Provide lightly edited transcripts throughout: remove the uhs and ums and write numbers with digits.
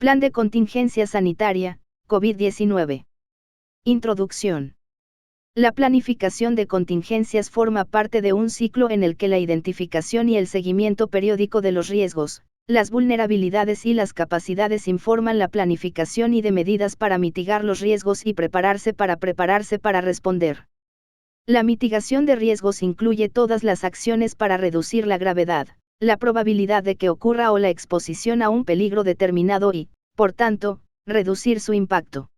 Plan de contingencia sanitaria, COVID-19. Introducción. La planificación de contingencias forma parte de un ciclo en el que la identificación y el seguimiento periódico de los riesgos, las vulnerabilidades y las capacidades informan la planificación y de medidas para mitigar los riesgos y prepararse para responder. La mitigación de riesgos incluye todas las acciones para reducir la gravedad, la probabilidad de que ocurra o la exposición a un peligro determinado y, por tanto, reducir su impacto.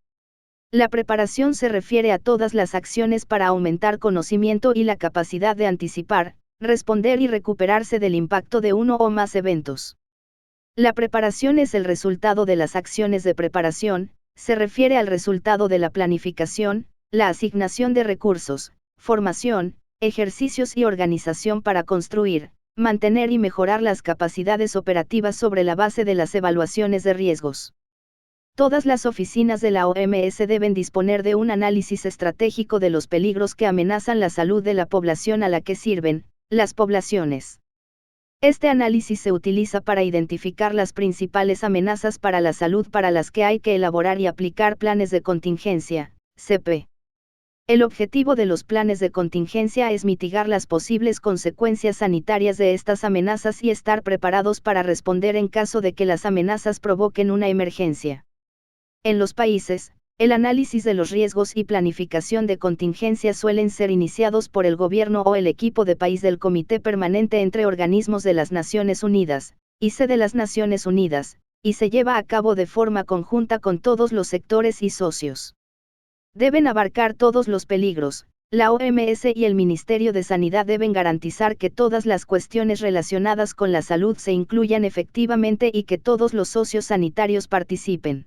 La preparación se refiere a todas las acciones para aumentar conocimiento y la capacidad de anticipar, responder y recuperarse del impacto de uno o más eventos. La preparación es el resultado de las acciones de preparación, se refiere al resultado de la planificación, la asignación de recursos, formación, ejercicios y organización para construir, mantener y mejorar las capacidades operativas sobre la base de las evaluaciones de riesgos. Todas las oficinas de la OMS deben disponer de un análisis estratégico de los peligros que amenazan la salud de la población a la que sirven, las poblaciones. Este análisis se utiliza para identificar las principales amenazas para la salud para las que hay que elaborar y aplicar planes de contingencia, CP. El objetivo de los planes de contingencia es mitigar las posibles consecuencias sanitarias de estas amenazas y estar preparados para responder en caso de que las amenazas provoquen una emergencia. En los países, el análisis de los riesgos y planificación de contingencia suelen ser iniciados por el gobierno o el equipo de país del Comité Permanente entre Organismos de las Naciones Unidas, IC de las Naciones Unidas, y se lleva a cabo de forma conjunta con todos los sectores y socios. Deben abarcar todos los peligros. La OMS y el Ministerio de Sanidad deben garantizar que todas las cuestiones relacionadas con la salud se incluyan efectivamente y que todos los socios sanitarios participen.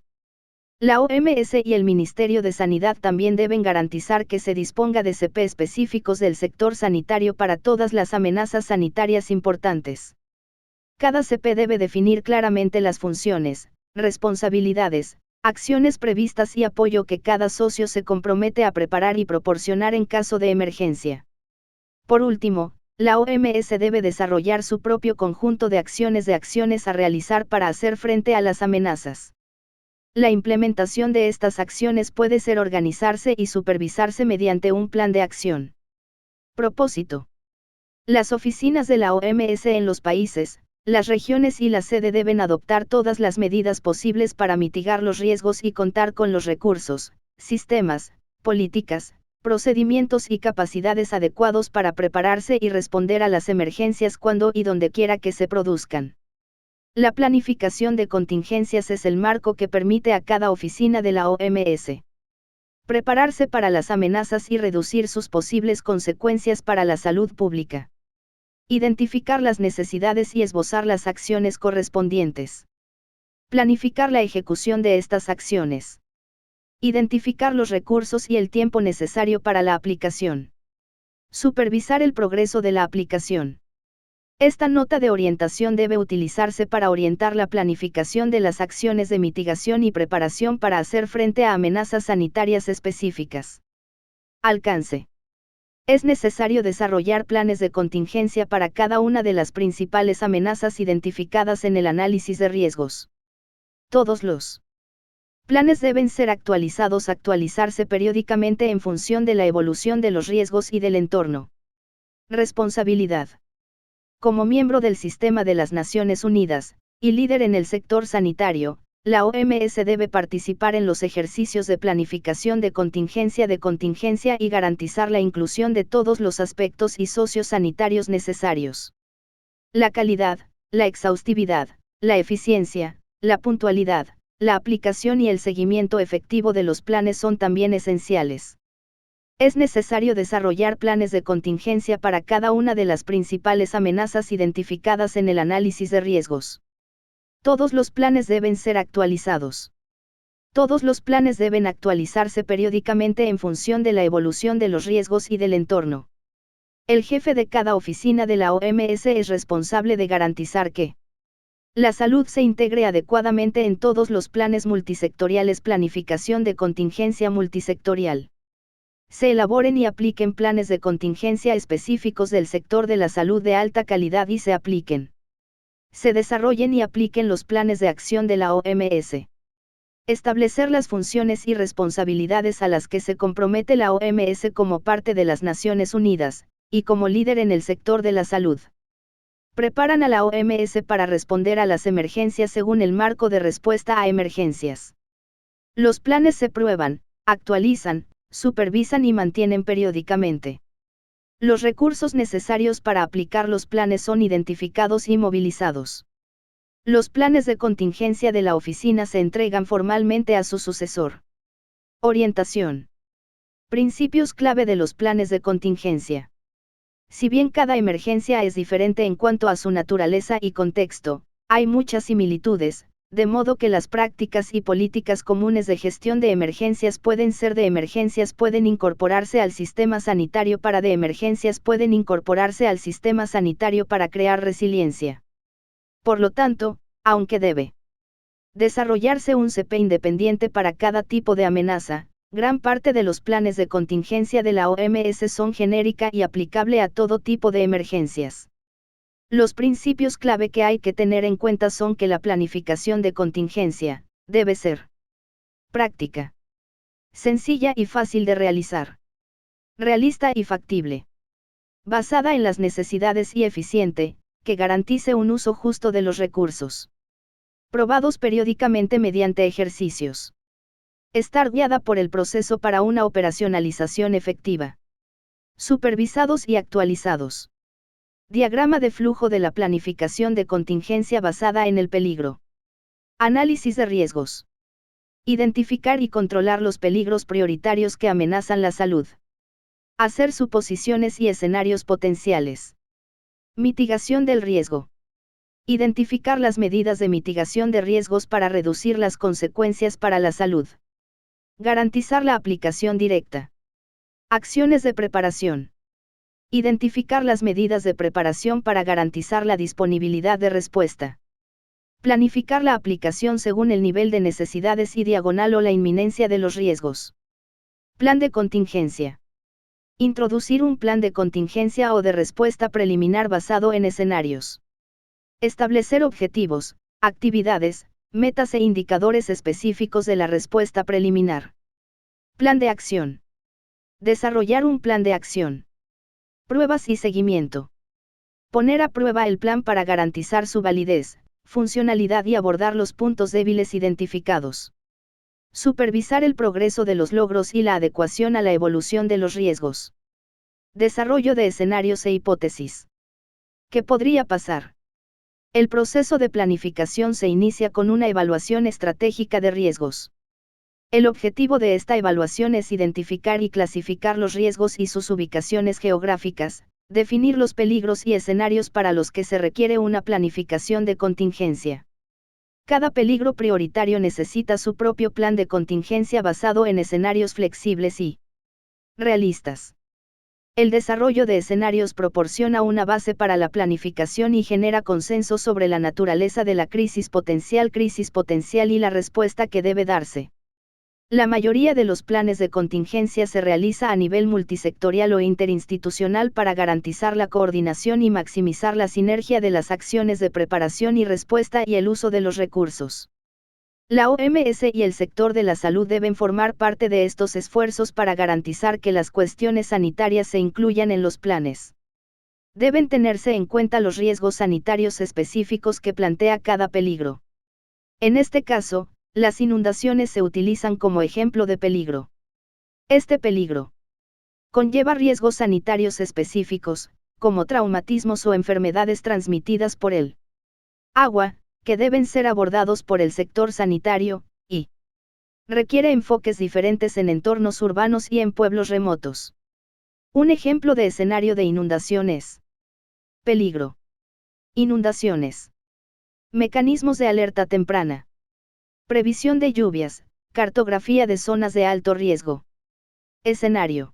La OMS y el Ministerio de Sanidad también deben garantizar que se disponga de CP específicos del sector sanitario para todas las amenazas sanitarias importantes. Cada CP debe definir claramente las funciones, responsabilidades, acciones previstas y apoyo que cada socio se compromete a preparar y proporcionar en caso de emergencia. Por último, la OMS debe desarrollar su propio conjunto de acciones a realizar para hacer frente a las amenazas. La implementación de estas acciones puede ser organizarse y supervisarse mediante un plan de acción. Propósito. Las oficinas de la OMS en los países, las regiones y la sede deben adoptar todas las medidas posibles para mitigar los riesgos y contar con los recursos, sistemas, políticas, procedimientos y capacidades adecuados para prepararse y responder a las emergencias cuando y donde quiera que se produzcan. La planificación de contingencias es el marco que permite a cada oficina de la OMS prepararse para las amenazas y reducir sus posibles consecuencias para la salud pública. Identificar las necesidades y esbozar las acciones correspondientes. Planificar la ejecución de estas acciones. Identificar los recursos y el tiempo necesario para la aplicación. Supervisar el progreso de la aplicación. Esta nota de orientación debe utilizarse para orientar la planificación de las acciones de mitigación y preparación para hacer frente a amenazas sanitarias específicas. Alcance. Es necesario desarrollar planes de contingencia para cada una de las principales amenazas identificadas en el análisis de riesgos. Todos los planes deben ser actualizarse periódicamente en función de la evolución de los riesgos y del entorno. Responsabilidad. Como miembro del sistema de las Naciones Unidas, y líder en el sector sanitario, la OMS debe participar en los ejercicios de planificación de contingencia y garantizar la inclusión de todos los aspectos y socios sanitarios necesarios. La calidad, la exhaustividad, la eficiencia, la puntualidad, la aplicación y el seguimiento efectivo de los planes son también esenciales. Es necesario desarrollar planes de contingencia para cada una de las principales amenazas identificadas en el análisis de riesgos. Todos los planes deben ser actualizados. Todos los planes deben actualizarse periódicamente en función de la evolución de los riesgos y del entorno. El jefe de cada oficina de la OMS es responsable de garantizar que la salud se integre adecuadamente en todos los planes multisectoriales. Planificación de contingencia multisectorial. Se elaboren y apliquen planes de contingencia específicos del sector de la salud de alta calidad y se apliquen Se desarrollen y apliquen los planes de acción de la OMS. Establecer las funciones y responsabilidades a las que se compromete la OMS como parte de las Naciones Unidas, y como líder en el sector de la salud. Preparan a la OMS para responder a las emergencias según el marco de respuesta a emergencias. Los planes se prueban, actualizan, supervisan y mantienen periódicamente. Los recursos necesarios para aplicar los planes son identificados y movilizados. Los planes de contingencia de la oficina se entregan formalmente a su sucesor. Orientación. Principios clave de los planes de contingencia. Si bien cada emergencia es diferente en cuanto a su naturaleza y contexto, hay muchas similitudes, de modo que las prácticas y políticas comunes de gestión de emergencias pueden incorporarse al sistema sanitario pueden incorporarse al sistema sanitario para crear resiliencia. Por lo tanto, aunque debe desarrollarse un CP independiente para cada tipo de amenaza, gran parte de los planes de contingencia de la OMS son genérica y aplicable a todo tipo de emergencias. Los principios clave que hay que tener en cuenta son que la planificación de contingencia debe ser práctica, sencilla y fácil de realizar, realista y factible, basada en las necesidades y eficiente, que garantice un uso justo de los recursos, probados periódicamente mediante ejercicios, estar guiada por el proceso para una operacionalización efectiva, supervisados y actualizados. Diagrama de flujo de la planificación de contingencia basada en el peligro. Análisis de riesgos. Identificar y controlar los peligros prioritarios que amenazan la salud. Hacer suposiciones y escenarios potenciales. Mitigación del riesgo. Identificar las medidas de mitigación de riesgos para reducir las consecuencias para la salud. Garantizar la aplicación directa. Acciones de preparación. Identificar las medidas de preparación para garantizar la disponibilidad de respuesta. Planificar la aplicación según el nivel de necesidades y diagonal o la inminencia de los riesgos. Plan de contingencia. Introducir un plan de contingencia o de respuesta preliminar basado en escenarios. Establecer objetivos, actividades, metas e indicadores específicos de la respuesta preliminar. Plan de acción. Desarrollar un plan de acción. Pruebas y seguimiento. Poner a prueba el plan para garantizar su validez, funcionalidad y abordar los puntos débiles identificados. Supervisar el progreso de los logros y la adecuación a la evolución de los riesgos. Desarrollo de escenarios e hipótesis. ¿Qué podría pasar? El proceso de planificación se inicia con una evaluación estratégica de riesgos. El objetivo de esta evaluación es identificar y clasificar los riesgos y sus ubicaciones geográficas, definir los peligros y escenarios para los que se requiere una planificación de contingencia. Cada peligro prioritario necesita su propio plan de contingencia basado en escenarios flexibles y realistas. El desarrollo de escenarios proporciona una base para la planificación y genera consenso sobre la naturaleza de la crisis potencial y la respuesta que debe darse. La mayoría de los planes de contingencia se realiza a nivel multisectorial o interinstitucional para garantizar la coordinación y maximizar la sinergia de las acciones de preparación y respuesta y el uso de los recursos. La OMS y el sector de la salud deben formar parte de estos esfuerzos para garantizar que las cuestiones sanitarias se incluyan en los planes. Deben tenerse en cuenta los riesgos sanitarios específicos que plantea cada peligro. En este caso, las inundaciones se utilizan como ejemplo de peligro. Este peligro conlleva riesgos sanitarios específicos, como traumatismos o enfermedades transmitidas por el agua, que deben ser abordados por el sector sanitario, y requiere enfoques diferentes en entornos urbanos y en pueblos remotos. Un ejemplo de escenario de inundación es peligro. Inundaciones. Mecanismos de alerta temprana. Previsión de lluvias, cartografía de zonas de alto riesgo. Escenario.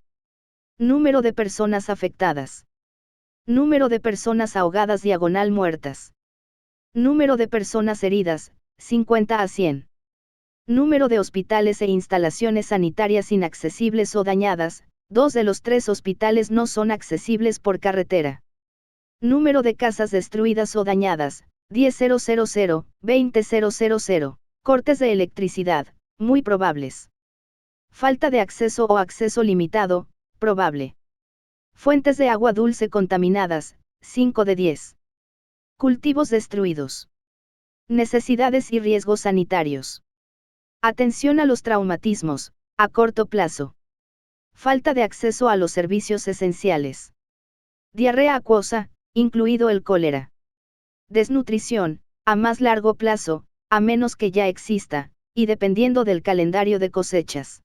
Número de personas afectadas. Número de personas ahogadas / muertas. Número de personas heridas, 50 a 100. Número de hospitales e instalaciones sanitarias inaccesibles o dañadas, 2 de los 3 hospitales no son accesibles por carretera. Número de casas destruidas o dañadas, 10.000, 20.000. Cortes de electricidad, muy probables. Falta de acceso o acceso limitado, probable. Fuentes de agua dulce contaminadas, 5 de 10. Cultivos destruidos. Necesidades y riesgos sanitarios. Atención a los traumatismos, a corto plazo. Falta de acceso a los servicios esenciales. Diarrea acuosa, incluido el cólera. Desnutrición, a más largo plazo, a menos que ya exista, y dependiendo del calendario de cosechas.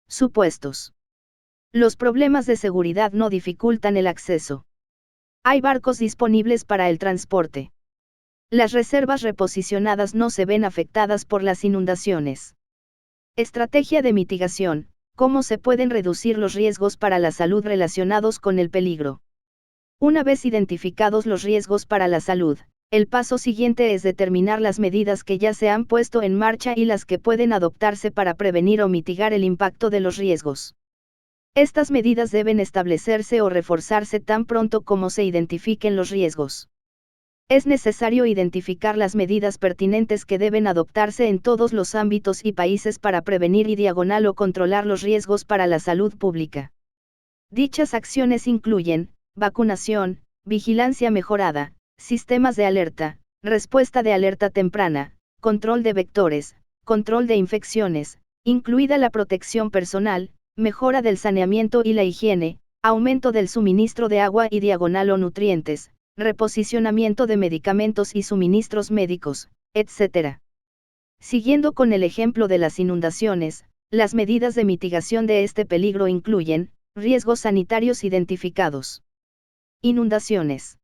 Supuestos. Los problemas de seguridad no dificultan el acceso. Hay barcos disponibles para el transporte. Las reservas reposicionadas no se ven afectadas por las inundaciones. Estrategia de mitigación: ¿cómo se pueden reducir los riesgos para la salud relacionados con el peligro? Una vez identificados los riesgos para la salud, el paso siguiente es determinar las medidas que ya se han puesto en marcha y las que pueden adoptarse para prevenir o mitigar el impacto de los riesgos. Estas medidas deben establecerse o reforzarse tan pronto como se identifiquen los riesgos. Es necesario identificar las medidas pertinentes que deben adoptarse en todos los ámbitos y países para prevenir y o controlar los riesgos para la salud pública. Dichas acciones incluyen vacunación, vigilancia mejorada, sistemas de alerta, respuesta de alerta temprana, control de vectores, control de infecciones, incluida la protección personal, mejora del saneamiento y la higiene, aumento del suministro de agua y o nutrientes, reposicionamiento de medicamentos y suministros médicos, etc. Siguiendo con el ejemplo de las inundaciones, las medidas de mitigación de este peligro incluyen riesgos sanitarios identificados. Inundaciones.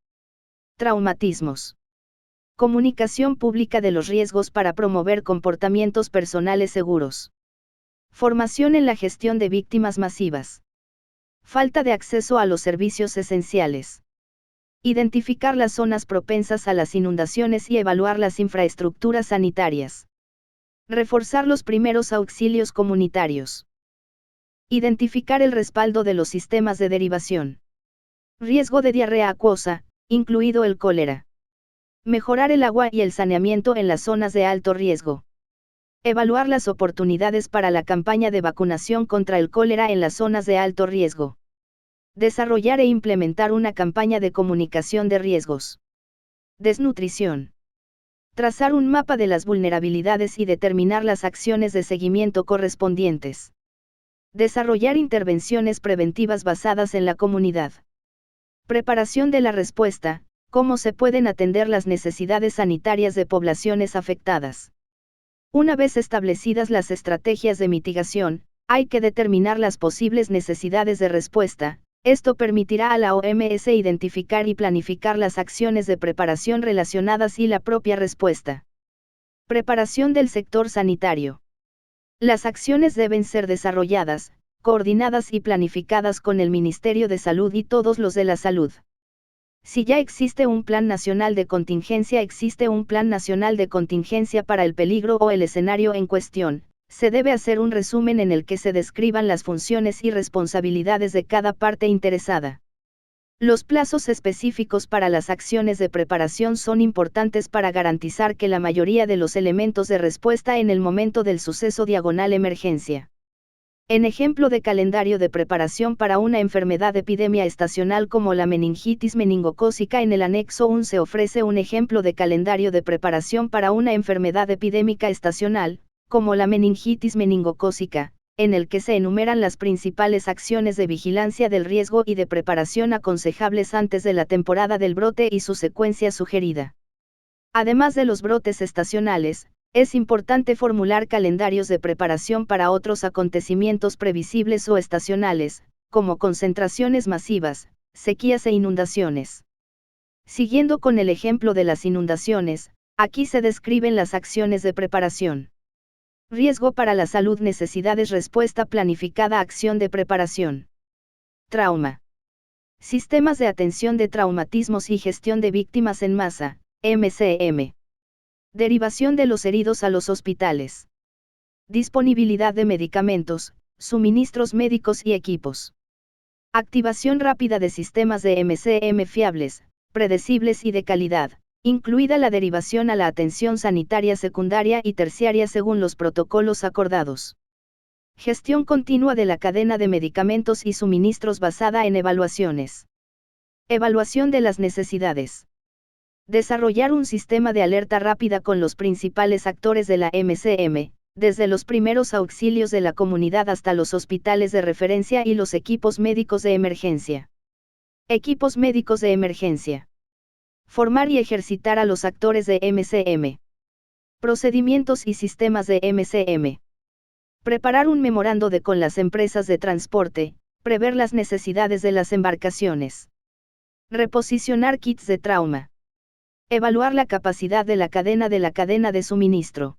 Traumatismos. Comunicación pública de los riesgos para promover comportamientos personales seguros. Formación en la gestión de víctimas masivas. Falta de acceso a los servicios esenciales. Identificar las zonas propensas a las inundaciones y evaluar las infraestructuras sanitarias. Reforzar los primeros auxilios comunitarios. Identificar el respaldo de los sistemas de derivación. Riesgo de diarrea acuosa, incluido el cólera. Mejorar el agua y el saneamiento en las zonas de alto riesgo. Evaluar las oportunidades para la campaña de vacunación contra el cólera en las zonas de alto riesgo. Desarrollar e implementar una campaña de comunicación de riesgos. Desnutrición. Trazar un mapa de las vulnerabilidades y determinar las acciones de seguimiento correspondientes. Desarrollar intervenciones preventivas basadas en la comunidad. Preparación de la respuesta: ¿cómo se pueden atender las necesidades sanitarias de poblaciones afectadas? Una vez establecidas las estrategias de mitigación, hay que determinar las posibles necesidades de respuesta. Esto permitirá a la OMS identificar y planificar las acciones de preparación relacionadas y la propia respuesta. Preparación del sector sanitario. Las acciones deben ser desarrolladas, coordinadas y planificadas con el Ministerio de Salud y todos los de la salud. Si ya existe un plan nacional de contingencia, existe un plan nacional de contingencia para el peligro o el escenario en cuestión. Se debe hacer un resumen en el que se describan las funciones y responsabilidades de cada parte interesada. Los plazos específicos para las acciones de preparación son importantes para garantizar que la mayoría de los elementos de respuesta en el momento del suceso emergencia. En ejemplo de calendario de preparación para una enfermedad epidemia estacional como la meningitis meningocócica, en el anexo 1 se ofrece un ejemplo de calendario de preparación para una enfermedad epidémica estacional, como la meningitis meningocócica, en el que se enumeran las principales acciones de vigilancia del riesgo y de preparación aconsejables antes de la temporada del brote y su secuencia sugerida. Además de los brotes estacionales, es importante formular calendarios de preparación para otros acontecimientos previsibles o estacionales, como concentraciones masivas, sequías e inundaciones. Siguiendo con el ejemplo de las inundaciones, aquí se describen las acciones de preparación. Riesgo para la salud, necesidades, respuesta planificada, acción de preparación. Trauma. Sistemas de atención de traumatismos y gestión de víctimas en masa, MCM. Derivación de los heridos a los hospitales. Disponibilidad de medicamentos, suministros médicos y equipos. Activación rápida de sistemas de MCM fiables, predecibles y de calidad, incluida la derivación a la atención sanitaria secundaria y terciaria según los protocolos acordados. Gestión continua de la cadena de medicamentos y suministros basada en evaluaciones. Evaluación de las necesidades. Desarrollar un sistema de alerta rápida con los principales actores de la MCM, desde los primeros auxilios de la comunidad hasta los hospitales de referencia y los equipos médicos de emergencia. Equipos médicos de emergencia. Formar y ejercitar a los actores de MCM. Procedimientos y sistemas de MCM. Preparar un memorando con las empresas de transporte, prever las necesidades de las embarcaciones. Reposicionar kits de trauma. Evaluar la capacidad de la cadena de suministro.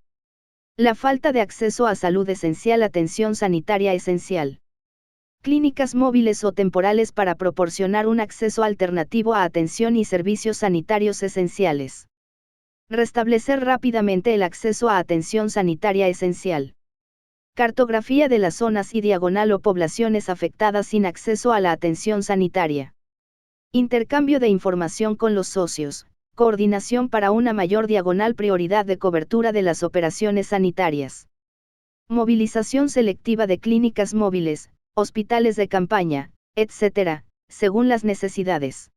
La falta de acceso a salud esencial, atención sanitaria esencial. Clínicas móviles o temporales para proporcionar un acceso alternativo a atención y servicios sanitarios esenciales. Restablecer rápidamente el acceso a atención sanitaria esencial. Cartografía de las zonas y diagonal o poblaciones afectadas sin acceso a la atención sanitaria. Intercambio de información con los socios. Coordinación para una mayor diagonal prioridad de cobertura de las operaciones sanitarias. Movilización selectiva de clínicas móviles, hospitales de campaña, etc., según las necesidades.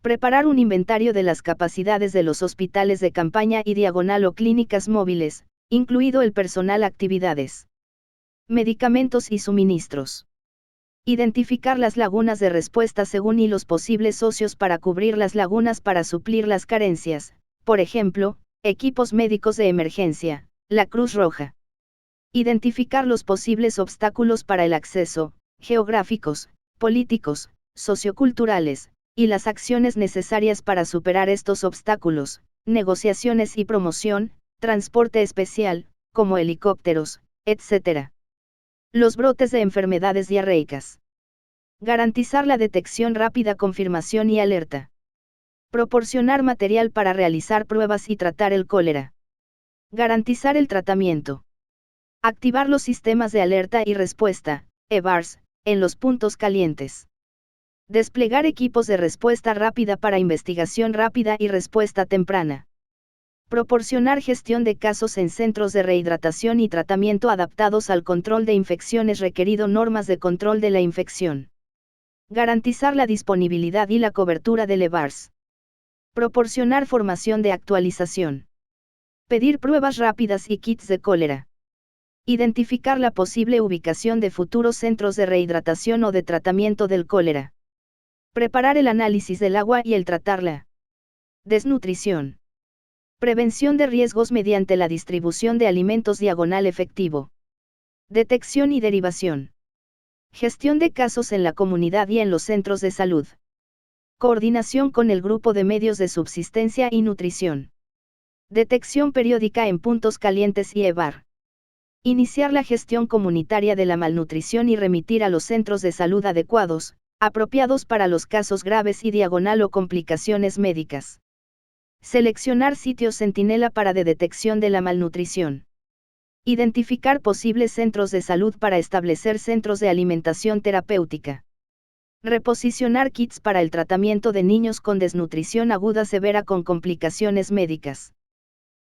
Preparar un inventario de las capacidades de los hospitales de campaña y diagonal o clínicas móviles, incluido el personal, actividades. Medicamentos y suministros. Identificar las lagunas de respuesta según y los posibles socios para cubrir las lagunas para suplir las carencias, por ejemplo, equipos médicos de emergencia, la Cruz Roja. Identificar los posibles obstáculos para el acceso, geográficos, políticos, socioculturales, y las acciones necesarias para superar estos obstáculos, negociaciones y promoción, transporte especial, como helicópteros, etc. Los brotes de enfermedades diarreicas. Garantizar la detección rápida, confirmación y alerta. Proporcionar material para realizar pruebas y tratar el cólera. Garantizar el tratamiento. Activar los sistemas de alerta y respuesta, EVARS, en los puntos calientes. Desplegar equipos de respuesta rápida para investigación rápida y respuesta temprana. Proporcionar gestión de casos en centros de rehidratación y tratamiento adaptados al control de infecciones requerido normas de control de la infección. Garantizar la disponibilidad y la cobertura del EVARS. Proporcionar formación de actualización. Pedir pruebas rápidas y kits de cólera. Identificar la posible ubicación de futuros centros de rehidratación o de tratamiento del cólera. Preparar el análisis del agua y el tratarla. Desnutrición. Prevención de riesgos mediante la distribución de alimentos diagonal efectivo. Detección y derivación. Gestión de casos en la comunidad y en los centros de salud. Coordinación con el grupo de medios de subsistencia y nutrición. Detección periódica en puntos calientes y EVAR. Iniciar la gestión comunitaria de la malnutrición y remitir a los centros de salud adecuados, apropiados para los casos graves y diagonal o complicaciones médicas. Seleccionar sitios centinela para de detección de la malnutrición. Identificar posibles centros de salud para establecer centros de alimentación terapéutica. Reposicionar kits para el tratamiento de niños con desnutrición aguda severa con complicaciones médicas.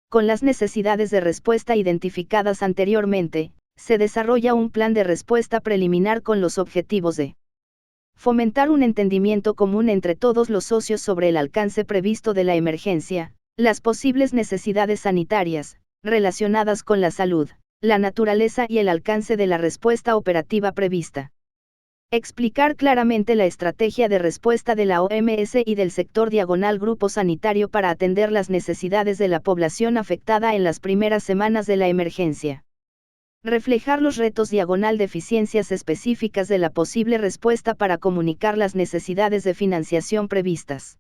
Con las necesidades de respuesta identificadas anteriormente, se desarrolla un plan de respuesta preliminar con los objetivos de fomentar un entendimiento común entre todos los socios sobre el alcance previsto de la emergencia, las posibles necesidades sanitarias, relacionadas con la salud, la naturaleza y el alcance de la respuesta operativa prevista. Explicar claramente la estrategia de respuesta de la OMS y del sector diagonal grupo sanitario para atender las necesidades de la población afectada en las primeras semanas de la emergencia. Reflejar los retos diagonal deficiencias específicas de la posible respuesta para comunicar las necesidades de financiación previstas.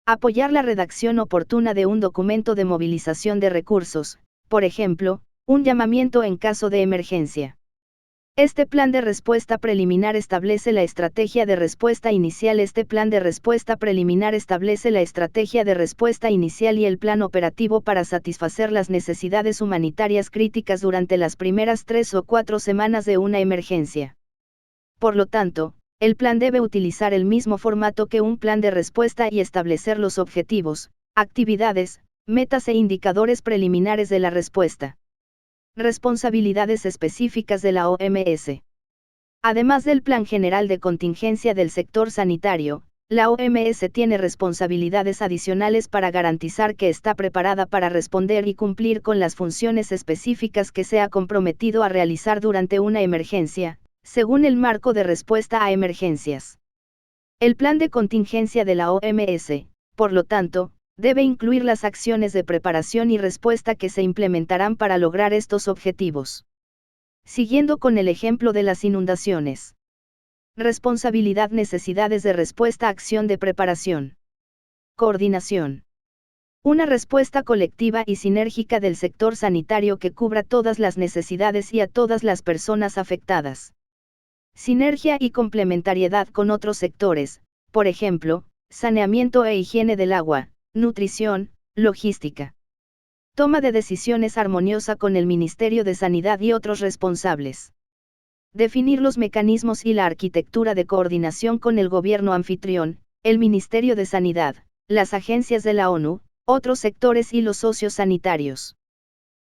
Apoyar la redacción oportuna de un documento de movilización de recursos, por ejemplo, un llamamiento en caso de emergencia. Este plan de respuesta preliminar establece la estrategia de respuesta inicial. Este plan de respuesta preliminar establece la estrategia de respuesta inicial y el plan operativo para satisfacer las necesidades humanitarias críticas durante las primeras 3 o 4 semanas de una emergencia. Por lo tanto, el plan debe utilizar el mismo formato que un plan de respuesta y establecer los objetivos, Actividades, metas e indicadores preliminares de la respuesta. Responsabilidades específicas de la OMS. Además del Plan General de Contingencia del sector sanitario, la OMS tiene responsabilidades adicionales para garantizar que está preparada para responder y cumplir con las funciones específicas que se ha comprometido a realizar durante una emergencia, según el marco de respuesta a emergencias. El plan de contingencia de la OMS, por lo tanto, debe incluir las acciones de preparación y respuesta que se implementarán para lograr estos objetivos. Siguiendo con el ejemplo de las inundaciones. Responsabilidad, necesidades de respuesta, acción de preparación. Coordinación. Una respuesta colectiva y sinérgica del sector sanitario que cubra todas las necesidades y a todas las personas afectadas. Sinergia y complementariedad con otros sectores, por ejemplo, saneamiento e higiene del agua, nutrición, logística. Toma de decisiones armoniosa con el Ministerio de Sanidad y otros responsables. Definir los mecanismos y la arquitectura de coordinación con el gobierno anfitrión, el Ministerio de Sanidad, las agencias de la ONU, otros sectores y los socios sanitarios.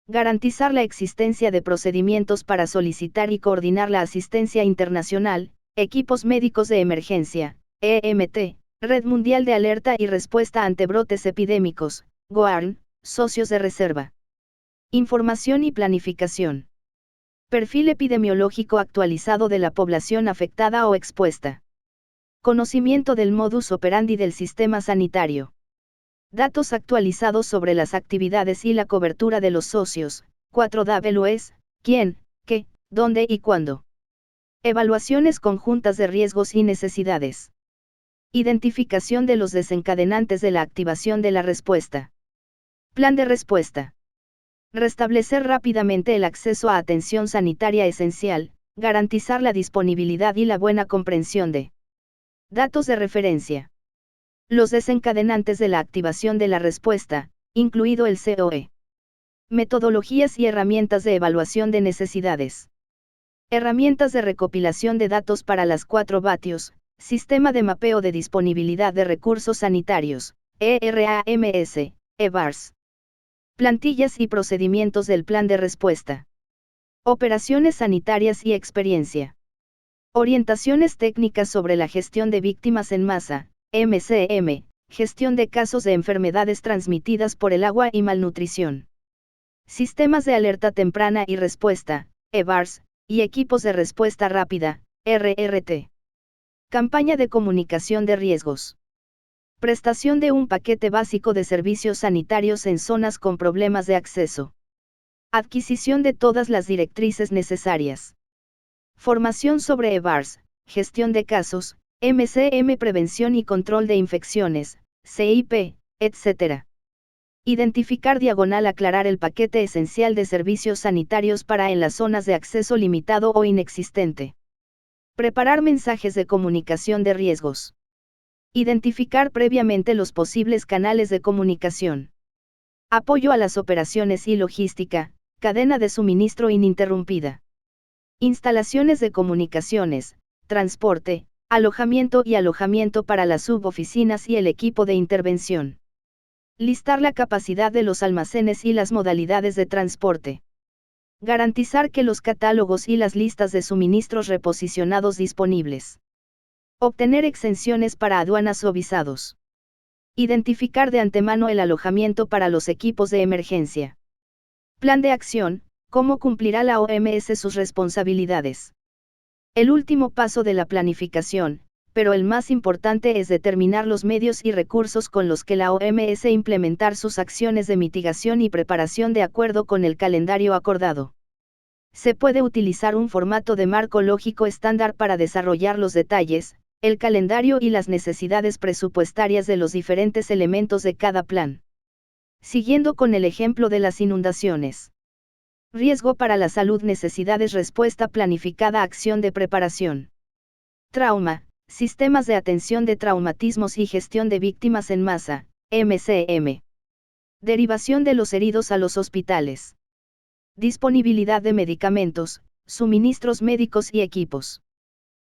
Garantizar la existencia de procedimientos para solicitar y coordinar la asistencia internacional, equipos médicos de emergencia, EMT, Red Mundial de Alerta y Respuesta ante Brotes Epidémicos, GOARN, socios de reserva. Información y planificación. Perfil epidemiológico actualizado de la población afectada o expuesta. Conocimiento del modus operandi del sistema sanitario. Datos actualizados sobre las actividades y la cobertura de los socios, 4Ws, quién, qué, dónde y cuándo. Evaluaciones conjuntas de riesgos y necesidades. Identificación de los desencadenantes de la activación de la respuesta. Plan de respuesta. Restablecer rápidamente el acceso a atención sanitaria esencial, garantizar la disponibilidad y la buena comprensión de datos de referencia. Los desencadenantes de la activación de la respuesta, incluido el COE. Metodologías y herramientas de evaluación de necesidades. Herramientas de recopilación de datos para las 4 vatios, Sistema de Mapeo de Disponibilidad de Recursos Sanitarios, ERAMS, EVARS. Plantillas y procedimientos del plan de respuesta. Operaciones sanitarias y experiencia. Orientaciones técnicas sobre la gestión de víctimas en masa, MCM, gestión de casos de enfermedades transmitidas por el agua y malnutrición. Sistemas de alerta temprana y respuesta, EVARS, y equipos de respuesta rápida, RRT. Campaña de comunicación de riesgos. Prestación de un paquete básico de servicios sanitarios en zonas con problemas de acceso. Adquisición de todas las directrices necesarias. Formación sobre EVARS, gestión de casos, MCM, prevención y control de infecciones, CIP, etc. Identificar aclarar el paquete esencial de servicios sanitarios para en las zonas de acceso limitado o inexistente. Preparar mensajes de comunicación de riesgos. Identificar previamente los posibles canales de comunicación. Apoyo a las operaciones y logística, cadena de suministro ininterrumpida. Instalaciones de comunicaciones, transporte, alojamiento y alojamiento para las suboficinas y el equipo de intervención. Listar la capacidad de los almacenes y las modalidades de transporte. Garantizar que los catálogos y las listas de suministros reposicionados disponibles. Obtener exenciones para aduanas o visados. Identificar de antemano el alojamiento para los equipos de emergencia. Plan de acción, cómo cumplirá la OMS sus responsabilidades. El último paso de la planificación, pero el más importante, es determinar los medios y recursos con los que la OMS implementar sus acciones de mitigación y preparación de acuerdo con el calendario acordado. Se puede utilizar un formato de marco lógico estándar para desarrollar los detalles, el calendario y las necesidades presupuestarias de los diferentes elementos de cada plan. Siguiendo con el ejemplo de las inundaciones. Riesgo para la salud, necesidades, respuesta planificada, acción de preparación. Trauma, sistemas de atención de traumatismos y gestión de víctimas en masa, MCM. Derivación de los heridos a los hospitales. Disponibilidad de medicamentos, suministros médicos y equipos.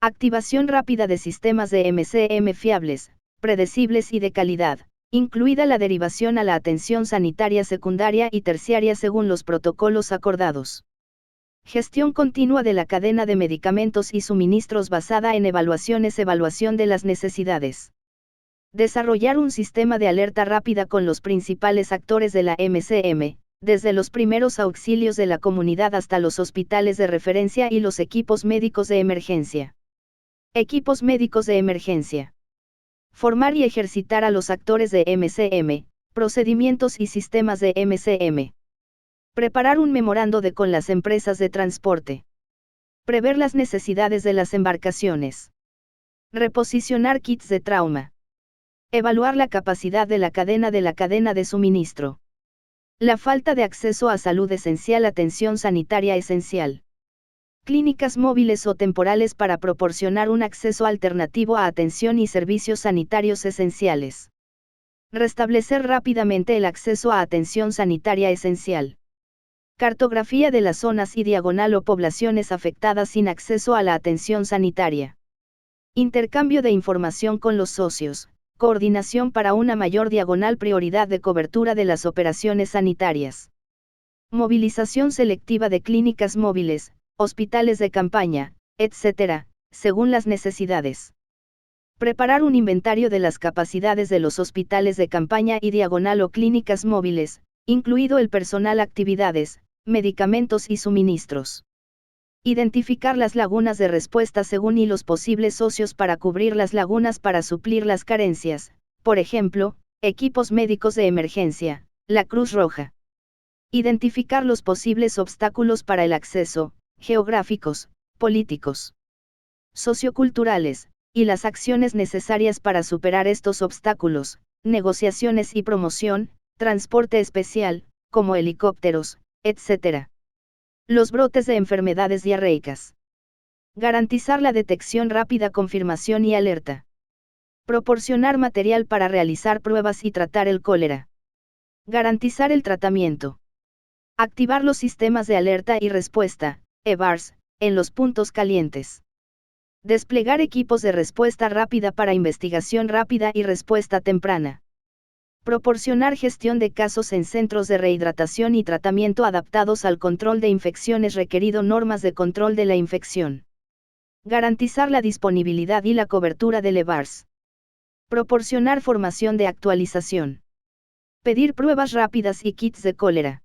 Activación rápida de sistemas de MCM fiables, predecibles y de calidad, incluida la derivación a la atención sanitaria secundaria y terciaria según los protocolos acordados. Gestión continua de la cadena de medicamentos y suministros basada en evaluación de las necesidades. Desarrollar un sistema de alerta rápida con los principales actores de la MCM, desde los primeros auxilios de la comunidad hasta los hospitales de referencia y los equipos médicos de emergencia. Equipos médicos de emergencia. Formar y ejercitar a los actores de MCM, procedimientos y sistemas de MCM. Preparar un memorando con las empresas de transporte. Prever las necesidades de las embarcaciones. Reposicionar kits de trauma. Evaluar la capacidad de la cadena de suministro. La falta de acceso a salud esencial, atención sanitaria esencial. Clínicas móviles o temporales para proporcionar un acceso alternativo a atención y servicios sanitarios esenciales. Restablecer rápidamente el acceso a atención sanitaria esencial. Cartografía de las zonas y diagonal o poblaciones afectadas sin acceso a la atención sanitaria. Intercambio de información con los socios. Coordinación para una mayor diagonal prioridad de cobertura de las operaciones sanitarias. Movilización selectiva de clínicas móviles, hospitales de campaña, etc., según las necesidades. Preparar un inventario de las capacidades de los hospitales de campaña y diagonal o clínicas móviles, incluido el personal, actividades, medicamentos y suministros. Identificar las lagunas de respuesta según y los posibles socios para cubrir las lagunas para suplir las carencias, por ejemplo, equipos médicos de emergencia, la Cruz Roja. Identificar los posibles obstáculos para el acceso, geográficos, políticos, socioculturales, y las acciones necesarias para superar estos obstáculos, negociaciones y promoción, transporte especial, como helicópteros, etc. Los brotes de enfermedades diarreicas. Garantizar la detección rápida, confirmación y alerta. Proporcionar material para realizar pruebas y tratar el cólera. Garantizar el tratamiento. Activar los sistemas de alerta y respuesta, EVARS, en los puntos calientes. Desplegar equipos de respuesta rápida para investigación rápida y respuesta temprana. Proporcionar gestión de casos en centros de rehidratación y tratamiento adaptados al control de infecciones requerido normas de control de la infección. Garantizar la disponibilidad y la cobertura del EVARS. Proporcionar formación de actualización. Pedir pruebas rápidas y kits de cólera.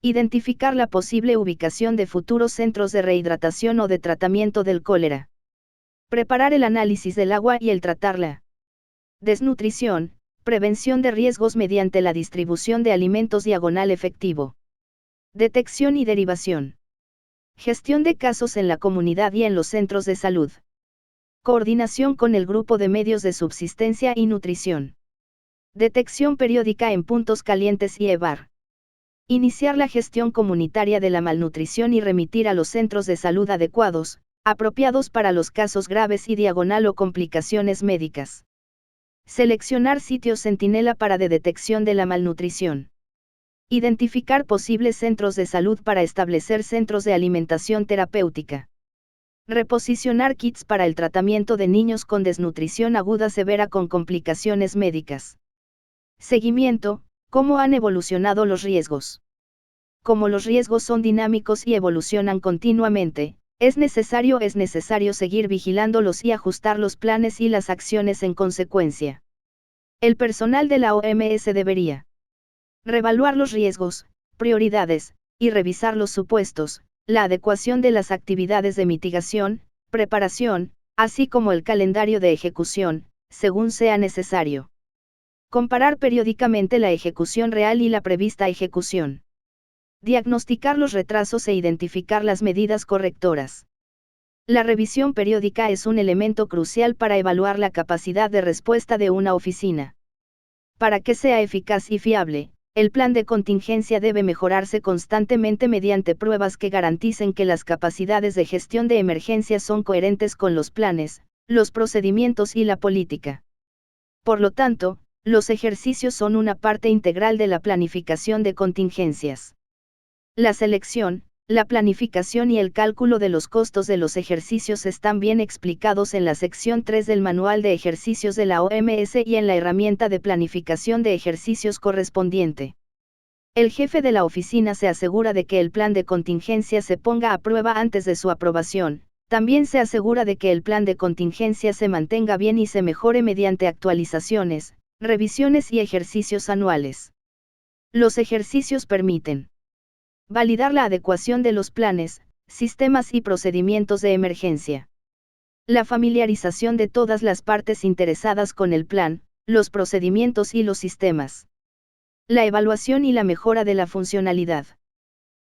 Identificar la posible ubicación de futuros centros de rehidratación o de tratamiento del cólera. Preparar el análisis del agua y el tratarla. Desnutrición. Prevención de riesgos mediante la distribución de alimentos diagonal efectivo. Detección y derivación. Gestión de casos en la comunidad y en los centros de salud. Coordinación con el grupo de medios de subsistencia y nutrición. Detección periódica en puntos calientes y EVAR. Iniciar la gestión comunitaria de la malnutrición y remitir a los centros de salud adecuados, apropiados para los casos graves y diagonal o complicaciones médicas. Seleccionar sitios centinela para de detección de la malnutrición. Identificar posibles centros de salud para establecer centros de alimentación terapéutica. Reposicionar kits para el tratamiento de niños con desnutrición aguda severa con complicaciones médicas. Seguimiento, ¿cómo han evolucionado los riesgos? Como los riesgos son dinámicos y evolucionan continuamente, es necesario seguir vigilándolos y ajustar los planes y las acciones en consecuencia. El personal de la OMS debería reevaluar los riesgos, prioridades, y revisar los supuestos, la adecuación de las actividades de mitigación, preparación, así como el calendario de ejecución, según sea necesario. Comparar periódicamente la ejecución real y la prevista ejecución. Diagnosticar los retrasos e identificar las medidas correctoras. La revisión periódica es un elemento crucial para evaluar la capacidad de respuesta de una oficina. Para que sea eficaz y fiable, el plan de contingencia debe mejorarse constantemente mediante pruebas que garanticen que las capacidades de gestión de emergencias son coherentes con los planes, los procedimientos y la política. Por lo tanto, los ejercicios son una parte integral de la planificación de contingencias. La selección, La planificación y el cálculo de los costos de los ejercicios están bien explicados en la sección 3 del Manual de Ejercicios de la OMS y en la herramienta de planificación de ejercicios correspondiente. El jefe de la oficina se asegura de que el plan de contingencia se ponga a prueba antes de su aprobación. También se asegura de que el plan de contingencia se mantenga bien y se mejore mediante actualizaciones, revisiones y ejercicios anuales. Los ejercicios permiten validar la adecuación de los planes, sistemas y procedimientos de emergencia. La familiarización de todas las partes interesadas con el plan, los procedimientos y los sistemas. La evaluación y la mejora de la funcionalidad.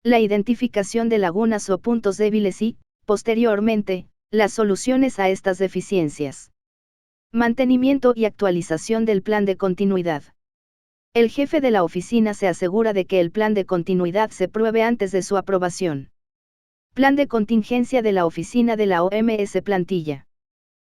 La identificación de lagunas o puntos débiles y, posteriormente, las soluciones a estas deficiencias. Mantenimiento y actualización del plan de continuidad. El jefe de la oficina se asegura de que el plan de continuidad se pruebe antes de su aprobación. Plan de contingencia de la oficina de la OMS plantilla.